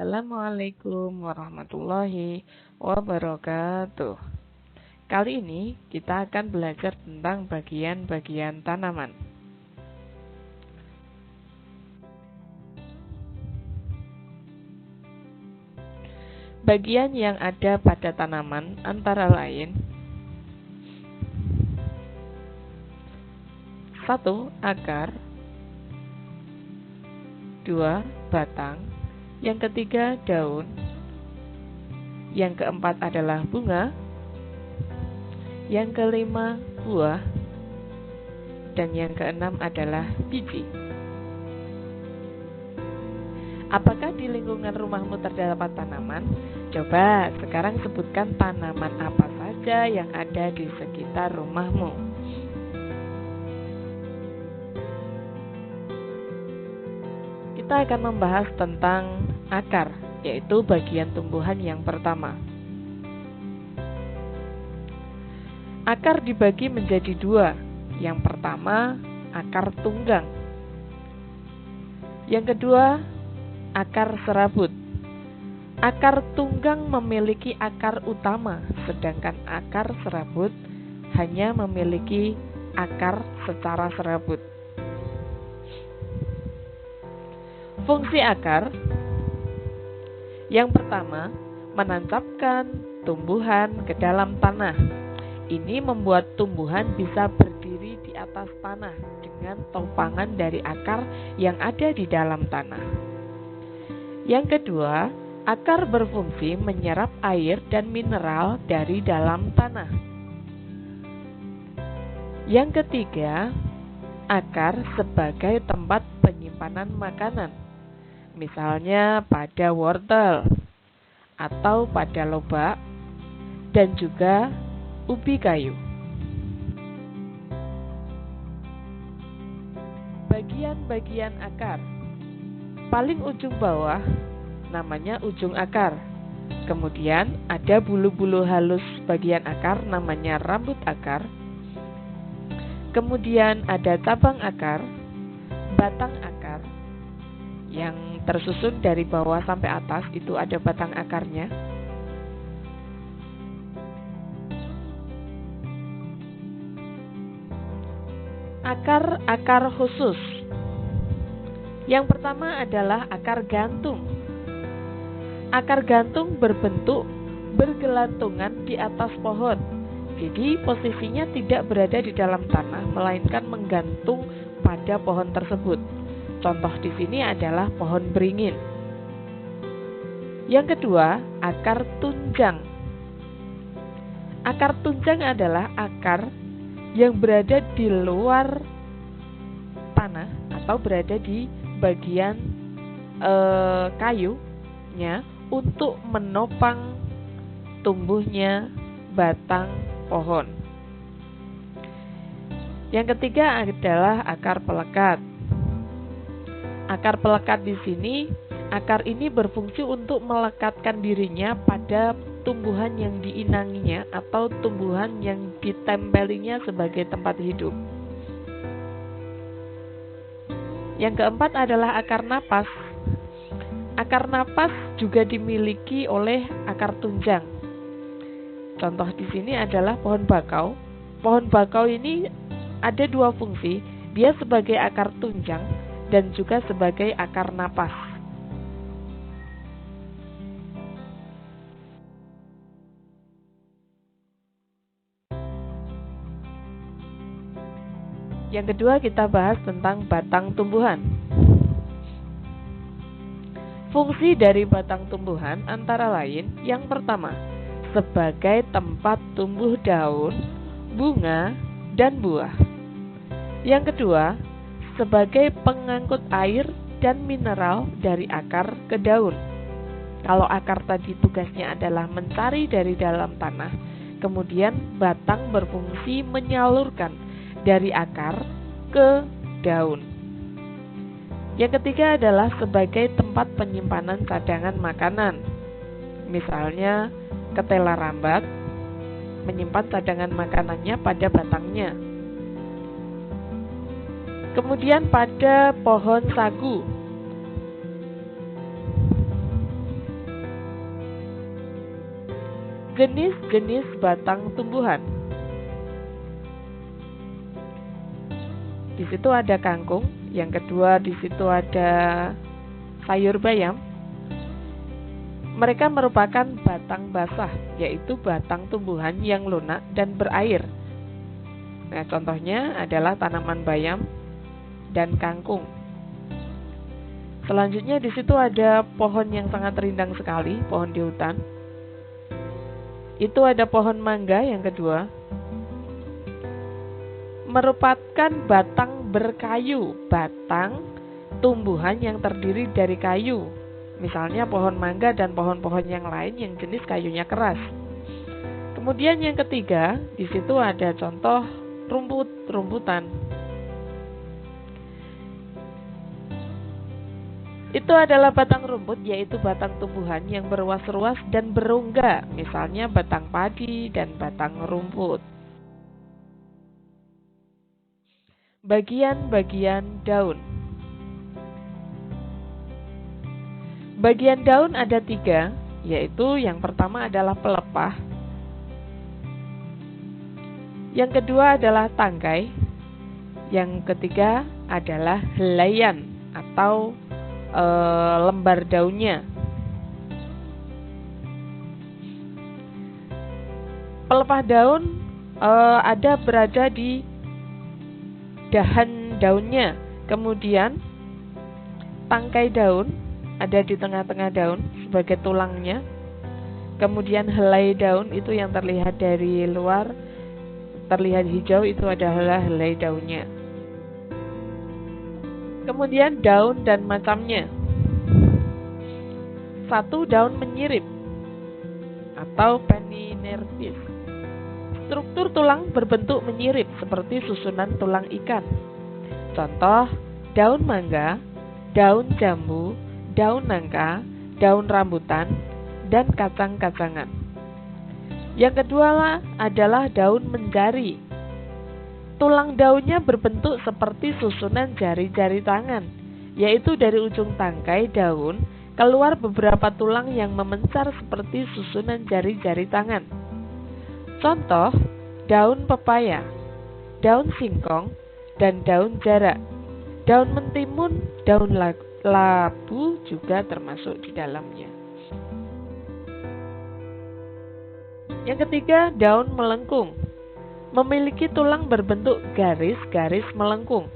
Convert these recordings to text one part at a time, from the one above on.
Assalamualaikum warahmatullahi wabarakatuh. Kali ini kita akan belajar tentang bagian-bagian tanaman. Bagian yang ada pada tanaman antara lain: 1. Akar, 2. Batang, yang ketiga daun, yang keempat adalah bunga, yang kelima buah, dan yang keenam adalah biji. Apakah di lingkungan rumahmu terdapat tanaman? Coba sekarang sebutkan tanaman apa saja yang ada di sekitar rumahmu. Kita akan membahas tentang akar, yaitu bagian tumbuhan yang pertama. Akar dibagi menjadi dua. Yang pertama, akar tunggang. Yang kedua, akar serabut. Akar tunggang memiliki akar utama, sedangkan akar serabut hanya memiliki akar secara serabut. Fungsi akar yang pertama, menancapkan tumbuhan ke dalam tanah. Ini membuat tumbuhan bisa berdiri di atas tanah dengan topangan dari akar yang ada di dalam tanah. Yang kedua, akar berfungsi menyerap air dan mineral dari dalam tanah. Yang ketiga, akar sebagai tempat penyimpanan makanan. Misalnya pada wortel atau pada lobak dan juga ubi kayu. Bagian-bagian akar. Paling ujung bawah namanya ujung akar. Kemudian ada bulu-bulu halus bagian akar namanya rambut akar. Kemudian ada cabang akar, batang akar, yang tersusun dari bawah sampai atas itu ada batang akarnya. Akar-akar khusus. Yang pertama adalah akar gantung. Akar gantung berbentuk bergelantungan di atas pohon. Jadi posisinya tidak berada di dalam tanah, melainkan menggantung pada pohon tersebut. Contoh di sini adalah pohon beringin. Yang kedua, akar tunjang. Akar tunjang adalah akar yang berada di luar tanah atau berada di bagian kayunya untuk menopang tumbuhnya batang pohon. Yang ketiga adalah akar pelekat. Akar pelekat di sini, akar ini berfungsi untuk melekatkan dirinya pada tumbuhan yang diinanginya atau tumbuhan yang ditempelinya sebagai tempat hidup. Yang keempat adalah akar napas. Akar napas juga dimiliki oleh akar tunjang. Contoh di sini adalah pohon bakau. Pohon bakau ini ada dua fungsi, dia sebagai akar tunjang dan juga sebagai akar napas. Yang kedua kita bahas tentang batang tumbuhan. Fungsi dari batang tumbuhan antara lain, yang pertama, sebagai tempat tumbuh daun, bunga, dan buah. Yang kedua, sebagai pengangkut air dan mineral dari akar ke daun. Kalau akar tadi tugasnya adalah mencari dari dalam tanah, kemudian batang berfungsi menyalurkan dari akar ke daun. Yang ketiga adalah sebagai tempat penyimpanan cadangan makanan. Misalnya ketela rambat menyimpan cadangan makanannya pada batangnya. Kemudian pada pohon sagu. Jenis-jenis batang tumbuhan. Di situ ada kangkung, yang kedua di situ ada sayur bayam. Mereka merupakan batang basah, yaitu batang tumbuhan yang lunak dan berair. Nah, contohnya adalah tanaman bayam dan kangkung. Selanjutnya di situ ada pohon yang sangat rindang sekali, pohon di hutan. Itu ada pohon mangga yang kedua. Merupakan batang berkayu, batang tumbuhan yang terdiri dari kayu. Misalnya pohon mangga dan pohon-pohon yang lain yang jenis kayunya keras. Kemudian yang ketiga, di situ ada contoh rumputan. Itu adalah batang rumput, yaitu batang tumbuhan yang berruas-ruas dan berongga, misalnya batang padi dan batang rumput. Bagian-bagian daun. Bagian daun ada 3, yaitu yang pertama adalah pelepah, yang kedua adalah tangkai, yang ketiga adalah helaian atau lembar daunnya. Pelepah daun ada berada di dahan daunnya, kemudian tangkai daun ada di tengah-tengah daun sebagai tulangnya, kemudian helai daun itu yang terlihat dari luar, terlihat hijau, itu adalah helai daunnya. Kemudian daun dan macamnya. 1. Daun menyirip atau penninertis. Struktur tulang berbentuk menyirip seperti susunan tulang ikan. Contoh, daun mangga, daun jambu, daun nangka, daun rambutan, dan kacang-kacangan. Yang kedua adalah daun menjari. Tulang daunnya berbentuk seperti susunan jari-jari tangan, yaitu dari ujung tangkai daun keluar beberapa tulang yang memencar seperti susunan jari-jari tangan. Contoh, daun pepaya, daun singkong, dan daun jarak. Daun mentimun, daun labu juga termasuk di dalamnya. Yang ketiga, daun melengkung. Memiliki tulang berbentuk garis-garis melengkung.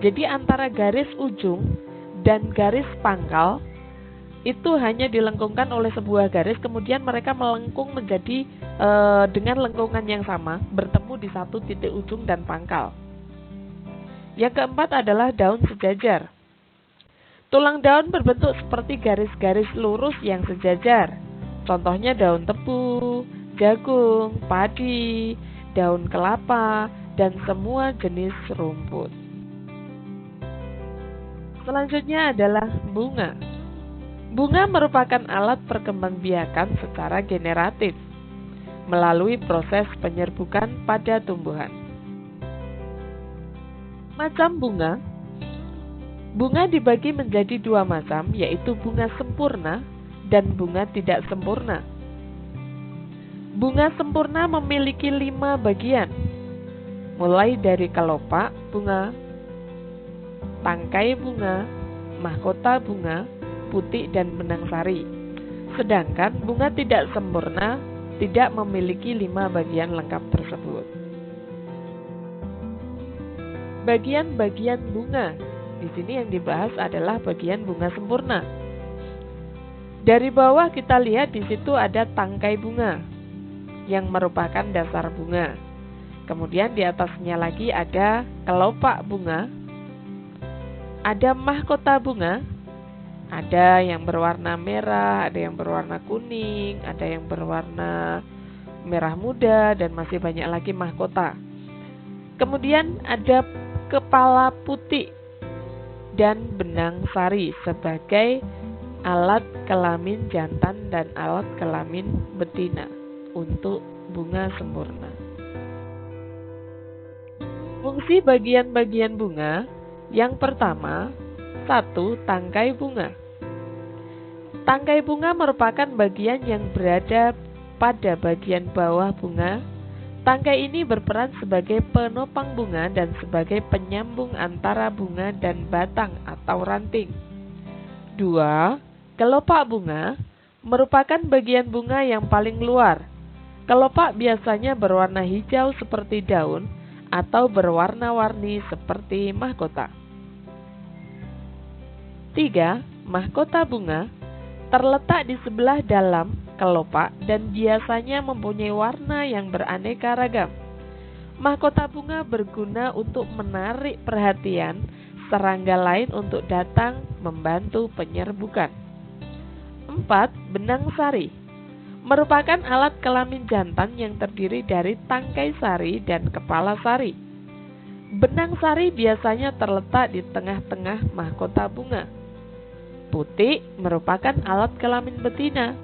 Jadi antara garis ujung dan garis pangkal itu hanya dilengkungkan oleh sebuah garis, kemudian mereka melengkung menjadi dengan lengkungan yang sama, bertemu di satu titik ujung dan pangkal. Yang keempat adalah daun sejajar. Tulang daun berbentuk seperti garis-garis lurus yang sejajar. Contohnya daun tebu, jagung, padi, daun kelapa, dan semua jenis rumput. Selanjutnya adalah bunga. Bunga merupakan alat perkembangbiakan secara generatif melalui proses penyerbukan pada tumbuhan. Macam bunga. Bunga dibagi menjadi 2 macam, yaitu bunga sempurna dan bunga tidak sempurna. Bunga sempurna memiliki 5 bagian, mulai dari kelopak bunga, tangkai bunga, mahkota bunga, putik, dan benang sari. Sedangkan bunga tidak sempurna tidak memiliki 5 bagian lengkap tersebut. Bagian-bagian bunga. Di sini yang dibahas adalah bagian bunga sempurna. Dari bawah kita lihat di situ ada tangkai bunga yang merupakan dasar bunga. Kemudian di atasnya lagi ada kelopak bunga, ada mahkota bunga, ada yang berwarna merah, ada yang berwarna kuning, ada yang berwarna merah muda, dan masih banyak lagi mahkota. Kemudian ada kepala putih dan benang sari sebagai alat kelamin jantan dan alat kelamin betina untuk bunga sempurna. Fungsi bagian-bagian bunga. Yang pertama, 1. Tangkai bunga. Tangkai bunga merupakan bagian yang berada pada bagian bawah bunga. Tangkai ini berperan sebagai penopang bunga dan sebagai penyambung antara bunga dan batang atau ranting. 2. Kelopak bunga merupakan bagian bunga yang paling luar. Kelopak biasanya berwarna hijau seperti daun atau berwarna-warni seperti mahkota. 3. Mahkota bunga terletak di sebelah dalam kelopak dan biasanya mempunyai warna yang beraneka ragam. Mahkota bunga berguna untuk menarik perhatian serangga lain untuk datang membantu penyerbukan. 4. Benang sari merupakan alat kelamin jantan yang terdiri dari tangkai sari dan kepala sari. Benang sari biasanya terletak di tengah-tengah mahkota bunga. Putik merupakan alat kelamin betina.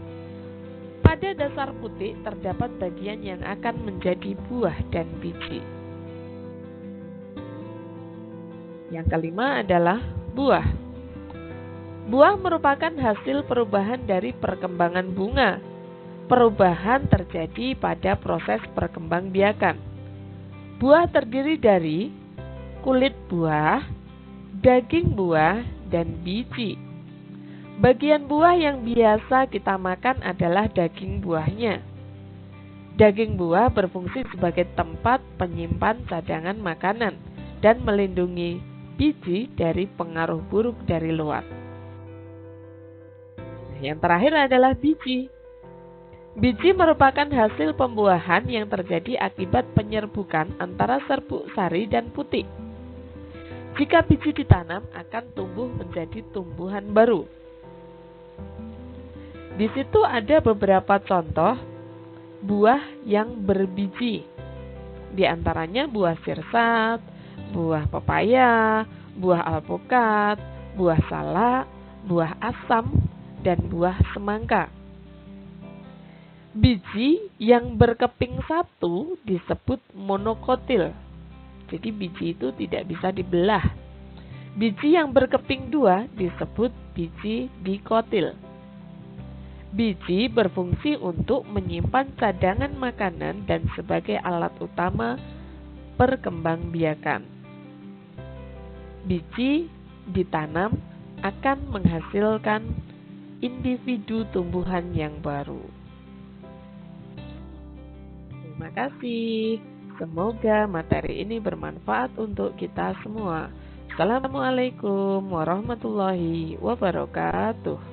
Pada dasar putik terdapat bagian yang akan menjadi buah dan biji. Yang kelima adalah buah. Buah merupakan hasil perubahan dari perkembangan bunga. Perubahan terjadi pada proses perkembangbiakan. Buah terdiri dari kulit buah, daging buah, dan biji. Bagian buah yang biasa kita makan adalah daging buahnya. Daging buah berfungsi sebagai tempat penyimpan cadangan makanan dan melindungi biji dari pengaruh buruk dari luar. Yang terakhir adalah biji. Biji merupakan hasil pembuahan yang terjadi akibat penyerbukan antara serbuk sari dan putik. Jika biji ditanam, akan tumbuh menjadi tumbuhan baru. Di situ ada beberapa contoh buah yang berbiji. Di antaranya buah sirsat, buah pepaya, buah alpukat, buah salak, buah asam, dan buah semangka. Biji yang berkeping satu disebut monokotil. Jadi biji itu tidak bisa dibelah. Biji yang berkeping dua disebut biji dikotil. Biji berfungsi untuk menyimpan cadangan makanan dan sebagai alat utama perkembangbiakan. Biji ditanam akan menghasilkan individu tumbuhan yang baru. Terima kasih. Semoga materi ini bermanfaat untuk kita semua. Assalamualaikum warahmatullahi wabarakatuh.